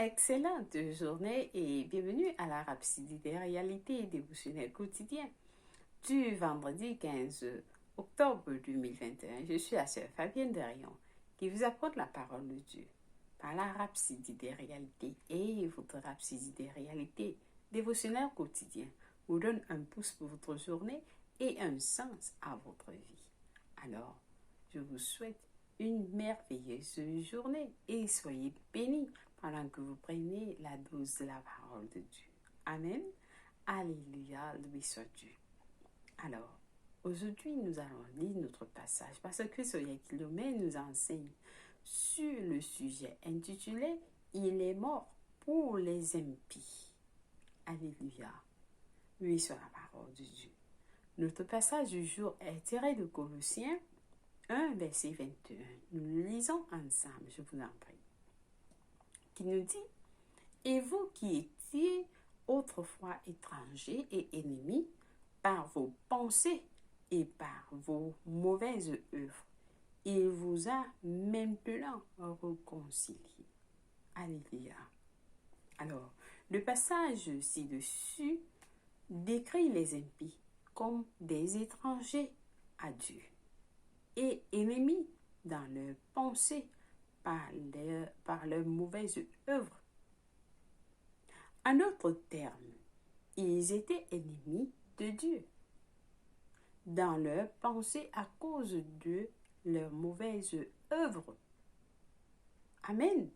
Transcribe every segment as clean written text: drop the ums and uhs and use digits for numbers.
Excellente journée et bienvenue à la Rhapsodie des réalités dévotionnelles quotidiennes du vendredi 15 octobre 2021. Je suis la sœur Fabienne Derion qui vous apporte la parole de Dieu par la Rhapsodie des réalités et votre Rhapsodie des réalités dévotionnelles quotidiennes vous donne un pouce pour votre journée et un sens à votre vie. Alors, je vous souhaite une merveilleuse journée et soyez bénis pendant que vous prenez la dose de la parole de Dieu. Amen. Alléluia, loué soit Dieu. Alors, aujourd'hui, nous allons lire notre passage parce que Soya Kilomé nous enseigne sur le sujet intitulé « Il est mort pour les impies ». Alléluia, loué soit la parole de Dieu. Notre passage du jour est tiré de Colossiens 1, verset 21. Nous lisons ensemble, je vous en prie. Qui nous dit, « Et vous qui étiez autrefois étrangers et ennemis par vos pensées et par vos mauvaises œuvres, il vous a maintenant réconciliés. » Alléluia. Alors, le passage ci-dessus décrit les impies comme des étrangers à Dieu et ennemis dans leurs pensées par leurs mauvaises œuvres. En d'autres termes, ils étaient ennemis de Dieu dans leurs pensées à cause de leurs mauvaises œuvres. Amen.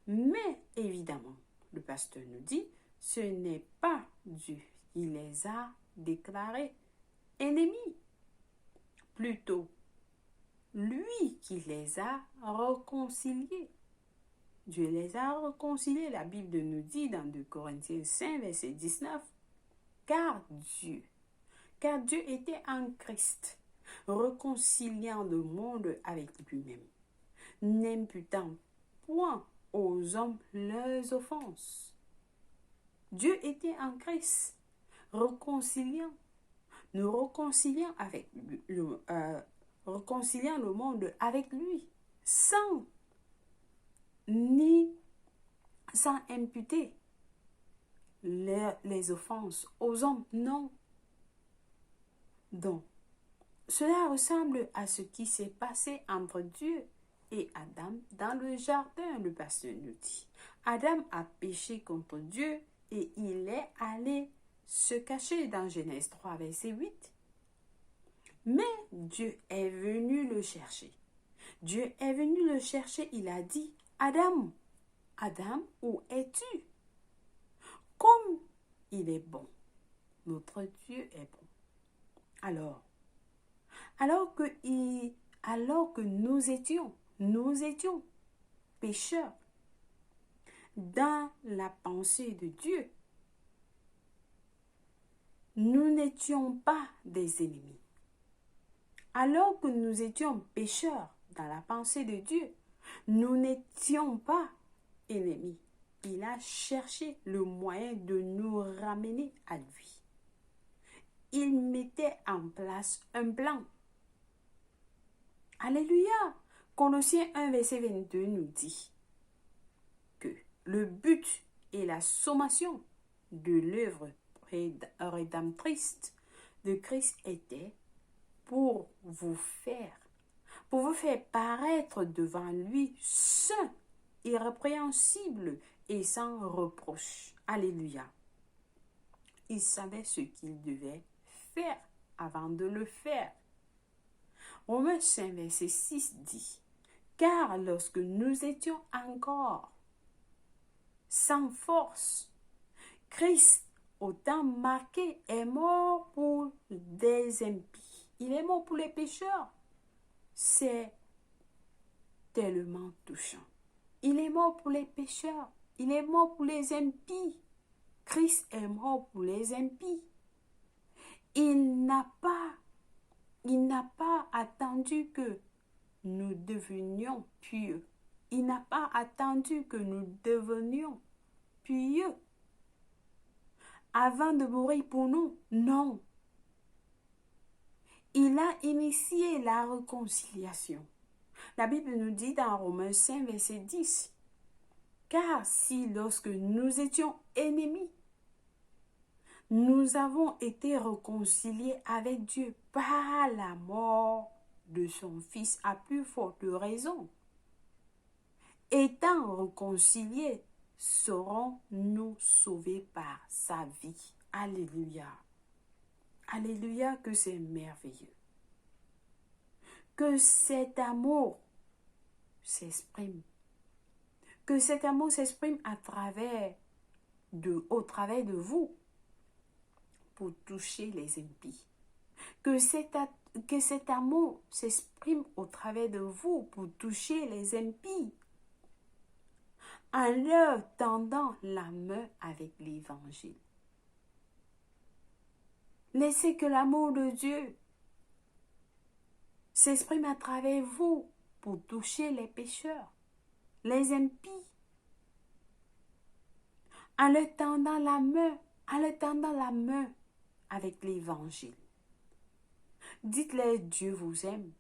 Mais évidemment, le pasteur nous dit, ce n'est pas Dieu qui les a déclarés ennemis. Plutôt, lui qui les a réconciliés. Dieu les a réconciliés. La Bible nous dit dans 2 Corinthiens 5, verset 19, car Dieu était en Christ, réconciliant le monde avec lui-même, n'imputant point aux hommes leurs offenses. Dieu était en Christ, réconciliant le monde avec lui, sans imputer les offenses aux hommes, non. Donc, cela ressemble à ce qui s'est passé entre Dieu et Adam dans le jardin, le pasteur nous dit. Adam a péché contre Dieu et il est allé se cacher dans Genèse 3, verset 8. Mais Dieu est venu le chercher. Dieu est venu le chercher, il a dit, Adam, Adam, où es-tu? Comme il est bon, notre Dieu est bon. Alors que nous étions pécheurs dans la pensée de Dieu, nous n'étions pas des ennemis. Alors que nous étions pécheurs dans la pensée de Dieu, nous n'étions pas ennemis. Il a cherché le moyen de nous ramener à lui. Il mettait en place un plan. Alléluia! Colossiens 1, verset 22 nous dit que le but et la sommation de l'œuvre rédemptrice de Christ était pour vous faire paraître devant lui saint, irrépréhensible et sans reproche. Alléluia. Il savait ce qu'il devait faire avant de le faire. Romains 5, verset 6 dit, « Car lorsque nous étions encore sans force, Christ, au temps marqué, est mort pour des impies. » Il est mort pour les pécheurs. C'est tellement touchant. Il est mort pour les pécheurs. Il est mort pour les impies. Christ est mort pour les impies. Il n'a pas attendu que nous devenions pieux. Il n'a pas attendu que nous devenions pieux avant de mourir pour nous. Non. Il a initié la réconciliation. La Bible nous dit dans Romains 5, verset 10, « Car si lorsque nous étions ennemis, nous avons été réconciliés avec Dieu par la mort de son Fils à plus forte raison. Étant réconciliés, serons-nous sauvés par sa vie. Alléluia. Alléluia, que c'est merveilleux. Que cet amour s'exprime. Que cet amour s'exprime au travers de vous pour toucher les impies. Que cet amour s'exprime au travers de vous pour toucher les impies. En leur tendant la main avec l'évangile. Laissez que l'amour de Dieu s'exprime à travers vous pour toucher les pécheurs, les impies. En leur tendant la main avec l'évangile. Dites-leur, Dieu vous aime.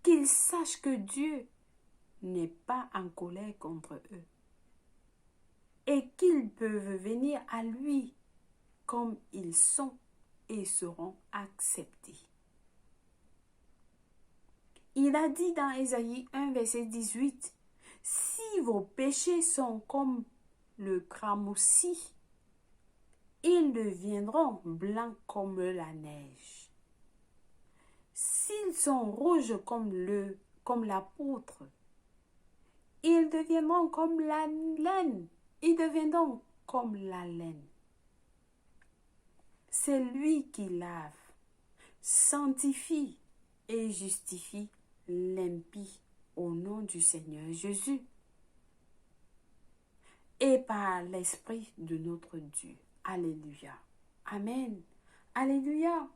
Qu'ils sachent que Dieu n'est pas en colère contre eux et qu'ils peuvent venir à lui comme ils sont et seront acceptés. Il a dit dans Ésaïe 1, verset 18, « Si vos péchés sont comme le cramoisi, ils deviendront blancs comme la neige. S'ils sont rouges comme la poutre, ils deviendront comme la laine. Ils deviendront comme la laine. C'est lui qui lave, sanctifie et justifie l'impie au nom du Seigneur Jésus et par l'Esprit de notre Dieu. Alléluia. Amen. Alléluia.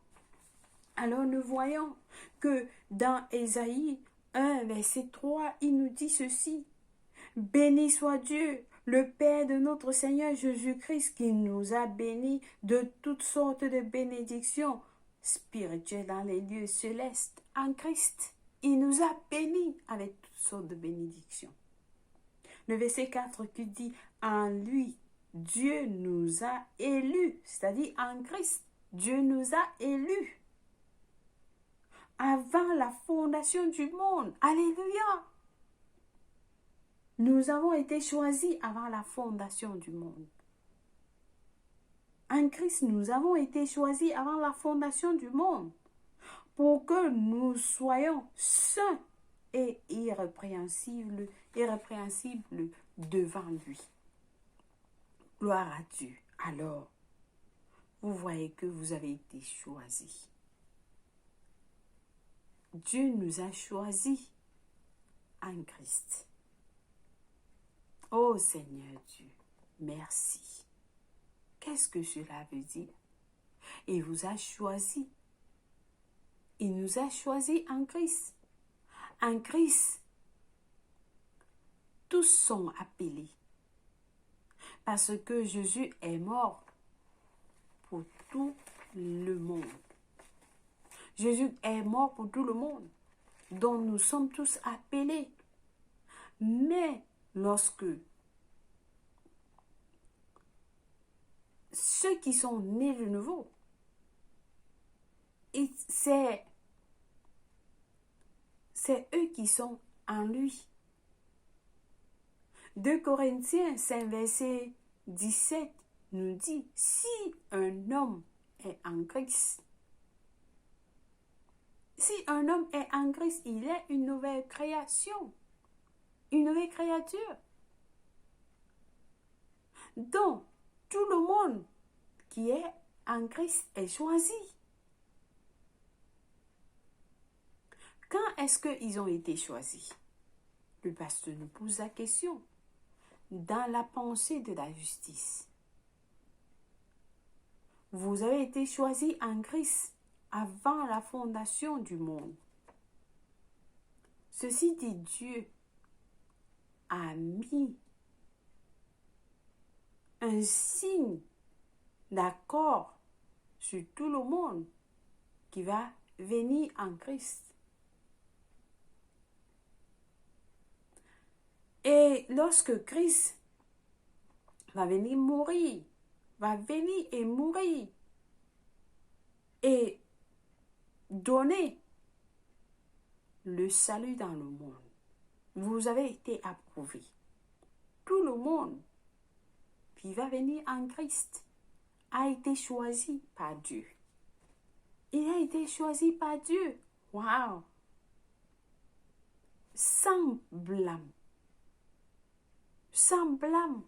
Alors nous voyons que dans Ésaïe 1, verset 3, il nous dit ceci. Béni soit Dieu, le Père de notre Seigneur Jésus-Christ, qui nous a bénis de toutes sortes de bénédictions spirituelles dans les lieux célestes en Christ. Il nous a bénis avec toutes sortes de bénédictions. Le verset 4 qui dit, en lui, Dieu nous a élus, c'est-à-dire en Christ, Dieu nous a élus avant la fondation du monde. Alléluia! Nous avons été choisis avant la fondation du monde. En Christ, nous avons été choisis avant la fondation du monde pour que nous soyons saints et irrépréhensibles devant lui. Gloire à Dieu. Alors, vous voyez que vous avez été choisis. Dieu nous a choisis en Christ. Oh Seigneur Dieu, merci. Qu'est-ce que cela veut dire? Il vous a choisi. Il nous a choisis en Christ. En Christ, tous sont appelés. Parce que Jésus est mort pour tout le monde. Jésus est mort pour tout le monde, dont nous sommes tous appelés. Mais lorsque ceux qui sont nés de nouveau, c'est eux qui sont en lui. 2 Corinthiens 5, verset 17 nous dit, si un homme est en Christ, il est une nouvelle création, une nouvelle créature. Donc, tout le monde qui est en Christ est choisi. Quand est-ce qu'ils ont été choisis? Le pasteur nous pose la question. Dans la pensée de la justice. Vous avez été choisis en Christ avant la fondation du monde. Ceci dit, Dieu a mis un signe d'accord sur tout le monde qui va venir en Christ. Et lorsque Christ va venir mourir, va venir et mourir et donner le salut dans le monde, vous avez été approuvés. Tout le monde qui va venir en Christ a été choisi par Dieu. Il a été choisi par Dieu. Waouh! Sans blâme. Sans blâme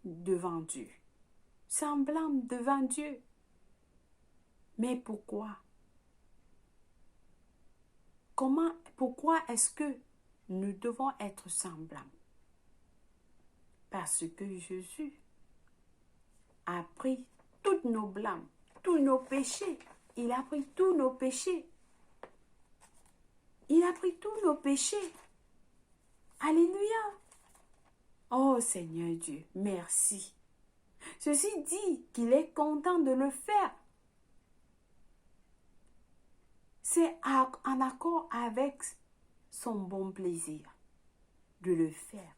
devant Dieu. Sans blâme devant Dieu. Mais pourquoi? Pourquoi est-ce que nous devons être sans blâme? Parce que Jésus a pris tous nos blâmes, tous nos péchés. Il a pris tous nos péchés. Il a pris tous nos péchés. Alléluia. Oh Seigneur Dieu, merci. Ceci dit qu'il est content de le faire. C'est en accord avec son bon plaisir de le faire.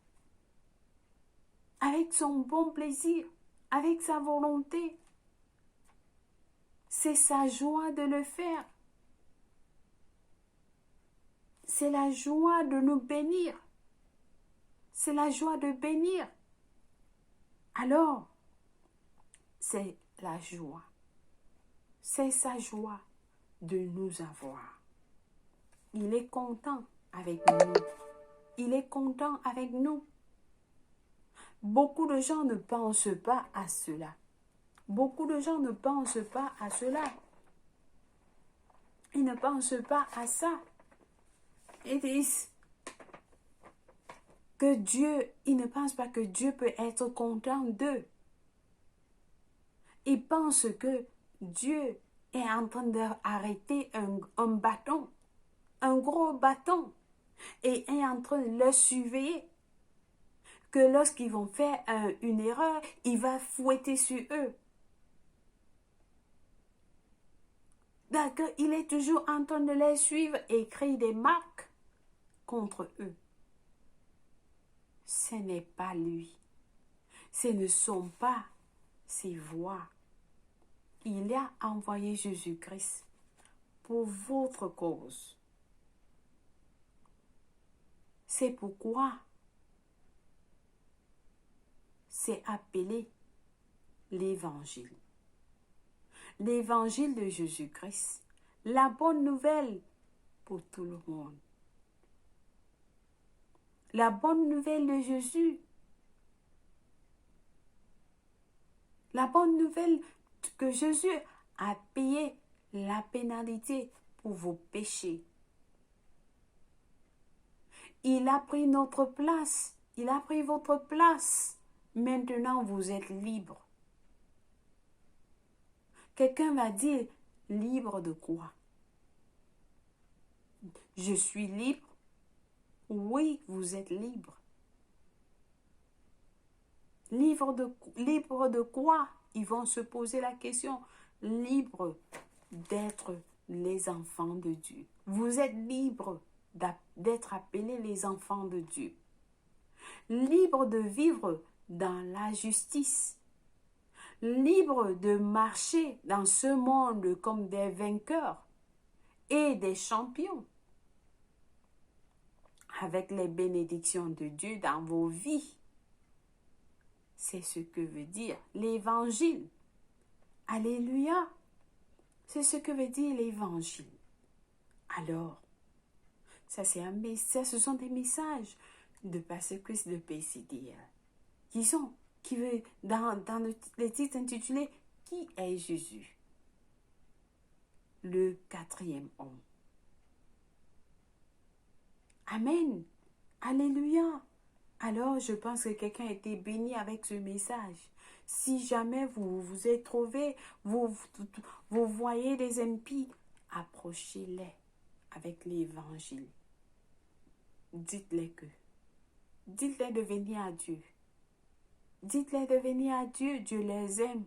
Avec son bon plaisir, avec sa volonté. C'est sa joie de le faire. C'est la joie de nous bénir. C'est la joie de bénir. Alors, c'est la joie. C'est sa joie de nous avoir. Il est content avec nous. Il est content avec nous. Beaucoup de gens ne pensent pas à cela. Beaucoup de gens ne pensent pas à cela. Ils ne pensent pas à ça. Ils disent que Dieu, ils ne pensent pas que Dieu peut être content d'eux. Ils pensent que Dieu est en train d'arrêter un bâton, un gros bâton, et est en train de le surveiller. Que lorsqu'ils vont faire une erreur, il va fouetter sur eux. D'accord, il est toujours en train de les suivre et écrire des marques contre eux. Ce n'est pas lui. Ce ne sont pas ses voix. Il a envoyé Jésus-Christ pour votre cause. C'est pourquoi c'est appelé l'Évangile. L'Évangile de Jésus-Christ. La bonne nouvelle pour tout le monde. La bonne nouvelle de Jésus. La bonne nouvelle que Jésus a payé la pénalité pour vos péchés. Il a pris notre place. Il a pris votre place. Maintenant, vous êtes libre. Quelqu'un va dire, libre de quoi? Je suis libre. Oui, vous êtes libre. Libre de quoi? Ils vont se poser la question. Libre d'être les enfants de Dieu. Vous êtes libre d'être appelés les enfants de Dieu. Libre de vivre dans la justice. Libre de marcher dans ce monde comme des vainqueurs et des champions. Avec les bénédictions de Dieu dans vos vies. C'est ce que veut dire l'Évangile. Alléluia. C'est ce que veut dire l'Évangile. Alors, ce sont des messages de Pasteur Chris de PCDL qui veut dans le titre intitulé Qui est Jésus? Le 4e homme. Amen. Alléluia. Alors, je pense que quelqu'un a été béni avec ce message. Si jamais vous vous êtes trouvé, vous voyez des impies, approchez-les avec l'Évangile. Dites-les de venir à Dieu. Dites-les de venir à Dieu, Dieu les aime.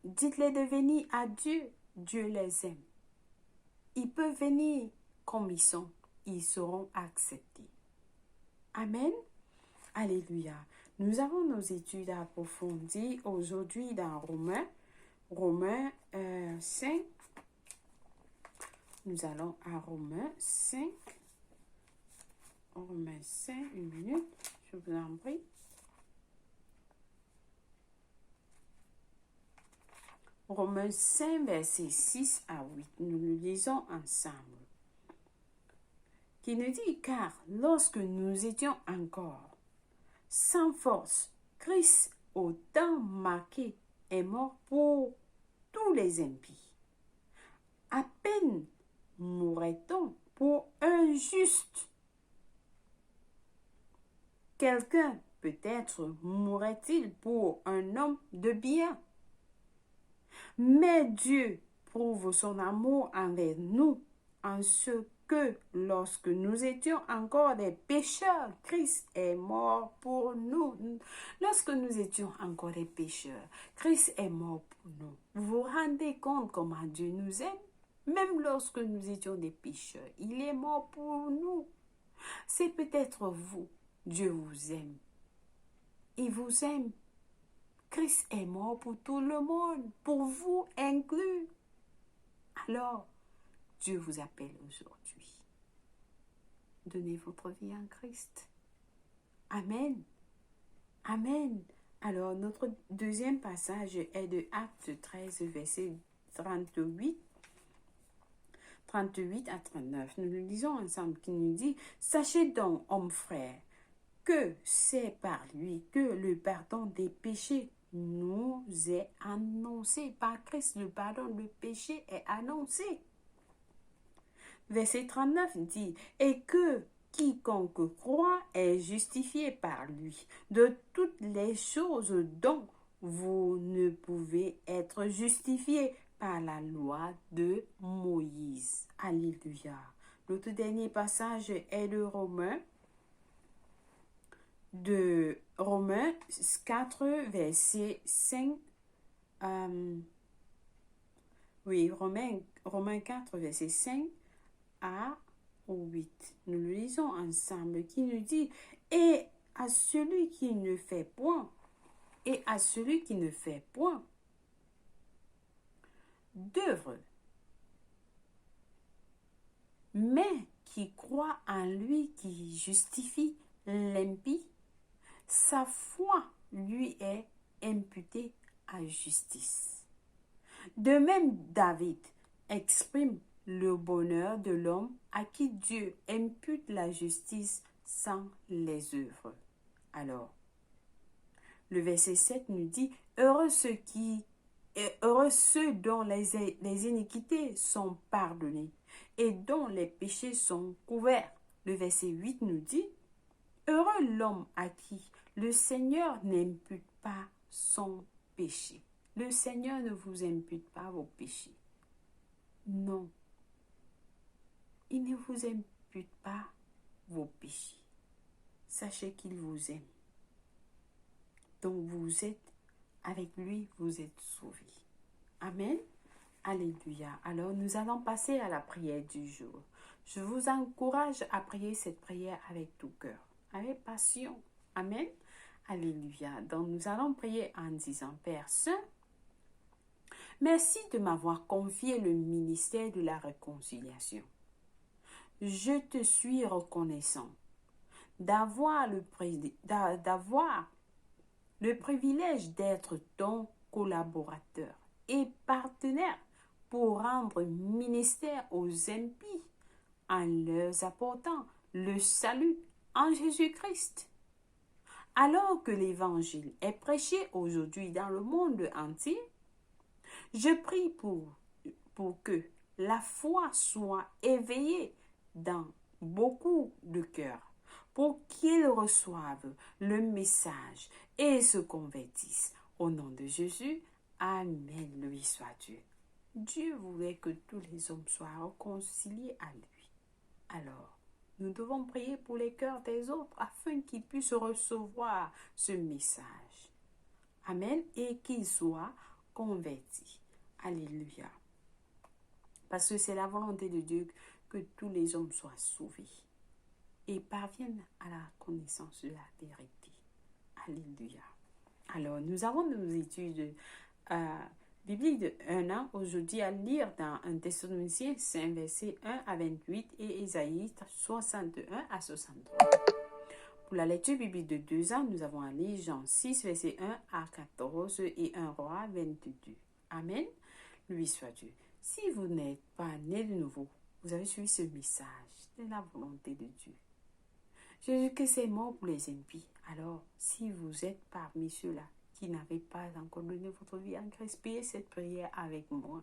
Dites-les de venir à Dieu, Dieu les aime. Ils peuvent venir comme ils sont, ils seront acceptés. Amen. Alléluia. Nous avons nos études approfondies aujourd'hui dans Romains 5. Nous allons à Romains 5. Romains 5, une minute, je vous en prie. Romains 5, versets 6 à 8. Nous le lisons ensemble. Qui nous dit, car lorsque nous étions encore sans force, Christ, au temps marqué, est mort pour tous les impies. À peine mourrait-on pour un juste. Quelqu'un, peut-être, mourrait-il pour un homme de bien. Mais Dieu prouve son amour envers nous en ce que lorsque nous étions encore des pécheurs, Christ est mort pour nous. Lorsque nous étions encore des pécheurs, Christ est mort pour nous. Vous vous rendez compte comment Dieu nous aime? Même lorsque nous étions des pécheurs, il est mort pour nous. C'est peut-être vous. Dieu vous aime. Il vous aime. Christ est mort pour tout le monde, pour vous inclus. Alors, Dieu vous appelle aujourd'hui. Donnez votre vie en Christ. Amen. Amen. Alors, notre deuxième passage est de Actes 13, verset 38 à 39. Nous le lisons ensemble qui nous dit, « Sachez donc, hommes frères, que c'est par lui que le pardon des péchés nous est annoncé. Par Christ, le pardon des péchés est annoncé. » Verset 39 dit, « Et que quiconque croit est justifié par lui de toutes les choses dont vous ne pouvez être justifiés par la loi de Moïse. » Alléluia. Notre dernier passage est de Romains 4, verset 5. Romains 4, verset 5 à 8. Nous le lisons ensemble qui nous dit, « Et à celui qui ne fait point, d'œuvre, mais qui croit en lui qui justifie l'impie, sa foi lui est imputée à justice. » De même, David exprime le bonheur de l'homme à qui Dieu impute la justice sans les œuvres. Alors, le verset 7 nous dit, « Heureux ceux dont les iniquités sont pardonnées et dont les péchés sont couverts. » Le verset 8 nous dit, « Heureux l'homme à qui le Seigneur n'impute pas son péché. » Le Seigneur ne vous impute pas vos péchés. Non. Il ne vous impute pas vos péchés. Sachez qu'il vous aime. Donc vous êtes avec lui, vous êtes sauvés. Amen. Alléluia. Alors nous allons passer à la prière du jour. Je vous encourage à prier cette prière avec tout cœur, avec passion. Amen. Alléluia. Donc nous allons prier en disant, Père Saint, merci de m'avoir confié le ministère de la réconciliation. Je te suis reconnaissant d'avoir le privilège d'être ton collaborateur et partenaire pour rendre ministère aux impies en leur apportant le salut en Jésus-Christ. Alors que l'évangile est prêché aujourd'hui dans le monde entier, je prie pour que la foi soit éveillée dans beaucoup de cœurs, pour qu'ils reçoivent le message et se convertissent. Au nom de Jésus, Amen. Lui soit Dieu. Dieu voulait que tous les hommes soient réconciliés à lui. Alors, nous devons prier pour les cœurs des autres afin qu'ils puissent recevoir ce message. Amen. Et qu'ils soient convertis. Alléluia. Parce que c'est la volonté de Dieu que tous les hommes soient sauvés. et parviennent à la connaissance de la vérité. Alléluia. Alors, nous avons nos études bibliques de 1 an aujourd'hui à lire dans 1 Thessaloniciens 5, versets 1 à 28 et Ésaïe 61 à 63. Pour la lecture biblique de 2 ans, nous avons à lire Jean 6, versets 1 à 14 et 1 Roi 22. Amen. Lui soit Dieu. Si vous n'êtes pas né de nouveau, vous avez suivi ce message de la volonté de Dieu. Jésus-Christ est mort pour les impies. Alors, si vous êtes parmi ceux-là qui n'avaient pas encore donné votre vie en Christ, priez cette prière avec moi.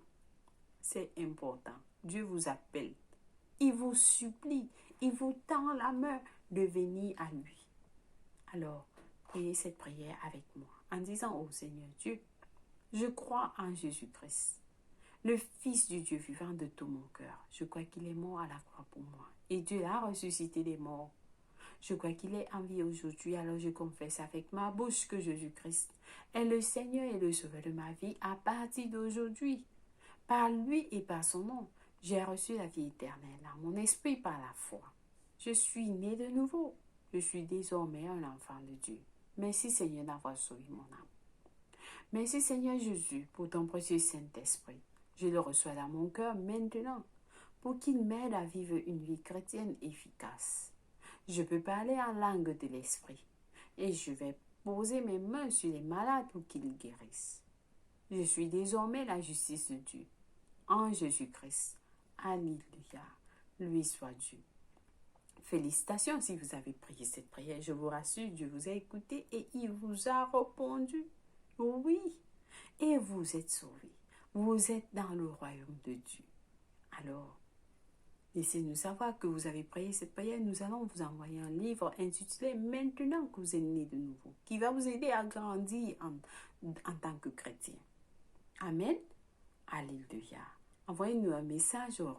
C'est important. Dieu vous appelle. Il vous supplie. Il vous tend la main de venir à lui. Alors, priez cette prière avec moi en disant au Seigneur Dieu, je crois en Jésus-Christ, le Fils du Dieu vivant de tout mon cœur. Je crois qu'il est mort à la croix pour moi. Et Dieu l'a ressuscité des morts. Je crois qu'il est en vie aujourd'hui, alors je confesse avec ma bouche que Jésus-Christ est le Seigneur et le Sauveur de ma vie à partir d'aujourd'hui. Par lui et par son nom, j'ai reçu la vie éternelle à mon esprit par la foi. Je suis né de nouveau. Je suis désormais un enfant de Dieu. Merci Seigneur d'avoir sauvé mon âme. Merci Seigneur Jésus pour ton précieux Saint-Esprit. Je le reçois dans mon cœur maintenant pour qu'il m'aide à vivre une vie chrétienne efficace. Je peux parler en langue de l'esprit et je vais poser mes mains sur les malades pour qu'ils guérissent. Je suis désormais la justice de Dieu. En Jésus-Christ. Alléluia. Lui soit Dieu. Félicitations si vous avez prié cette prière. Je vous rassure, Dieu vous a écouté et il vous a répondu. Oui. Et vous êtes sauvés. Vous êtes dans le royaume de Dieu. Alors, laissez-nous savoir que vous avez prié cette prière. Nous allons vous envoyer un livre intitulé « Maintenant que vous êtes né de nouveau » qui va vous aider à grandir en tant que chrétien. Amen. Alléluia. Envoyez-nous un message aux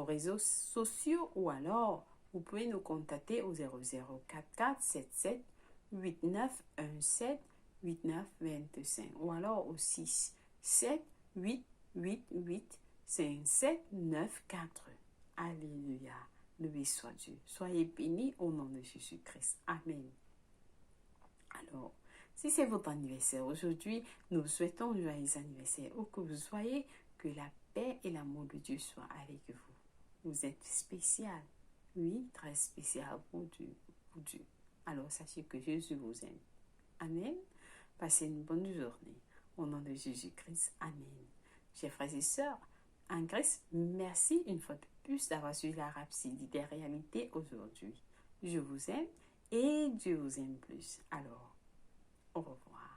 réseaux sociaux ou alors vous pouvez nous contacter au 0044 77 8917 8925 ou alors au 6 7 8 8 8 5 7 9 4. Alléluia. Loué soit Dieu. Soyez bénis au nom de Jésus-Christ. Amen. Alors, si c'est votre anniversaire aujourd'hui, nous vous souhaitons un joyeux anniversaire. Où que vous soyez, que la paix et l'amour de Dieu soient avec vous. Vous êtes spécial. Oui, très spécial pour Dieu. Alors, sachez que Jésus vous aime. Amen. Passez une bonne journée. Au nom de Jésus-Christ. Amen. Chers frères et sœurs, en Christ, merci une fois de plus d'avoir suivi la rhapsodie des réalités aujourd'hui. Je vous aime et Dieu vous aime plus. Alors, au revoir.